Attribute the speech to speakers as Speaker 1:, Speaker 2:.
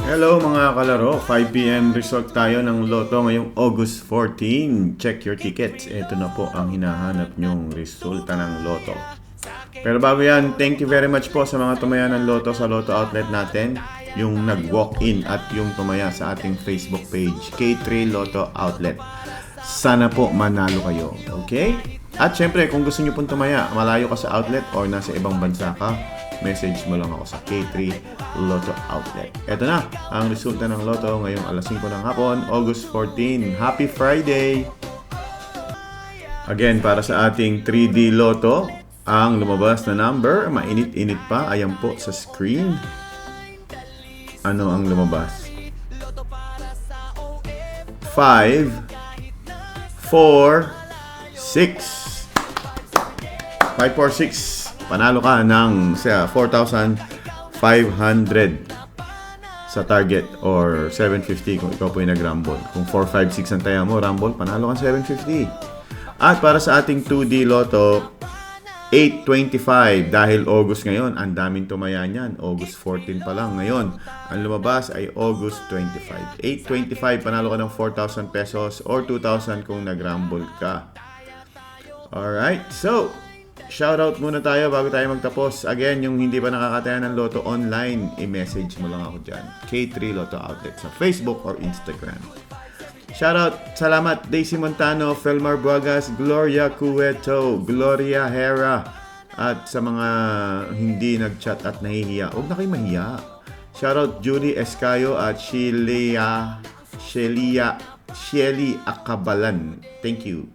Speaker 1: Hello mga kalaro, 5 p.m. result tayo ng Lotto ngayong August 14. Check your tickets. Ito na po ang hinahanap nyong resulta ng Lotto. Pero bago yan, thank you very much po sa mga tumaya ng Lotto sa Lotto outlet natin. Yung nag-walk-in at yung tumaya sa ating Facebook page, K3 Lotto Outlet. Sana po manalo kayo, okay? At syempre, kung gusto nyo pong tumaya, malayo ka sa outlet or nasa ibang bansa ka, message mo lang ako sa K3 Lotto Outlet. Ito na ang resulta ng Lotto ngayong alas 5 ng hapon, August 14. Happy Friday! Again, para sa ating 3D Lotto, ang lumabas na number, mainit-init pa, ayan po sa screen. Ano ang lumabas? 5, 4, 6. 546. Panalo ka ng 4,500 sa target or 750 kung ikaw po yung nag-rumble. Kung 456 ang taya mo, rumble, panalo ka 750. At para sa ating 2D Lotto, 825. Dahil August ngayon, ang daming tumaya niyan. August 14 pa lang ngayon. Ang lumabas ay August 25. 825, panalo ka ng 4,000 pesos or 2,000 kung nag-rumble ka. Alright, so shoutout muna tayo bago tayo magtapos. Again, yung hindi pa nakakataya ng Lotto online, i-message mo lang ako dyan. K3 Lotto Outlet sa Facebook or Instagram. Shoutout, salamat Daisy Montano, Felmar Buagas, Gloria Cueto, Gloria Hera. At sa mga hindi nag-chat at nahihiya, huwag na kayo mahiya. Shoutout Julie Escayo at Shelly Akabalan. Thank you.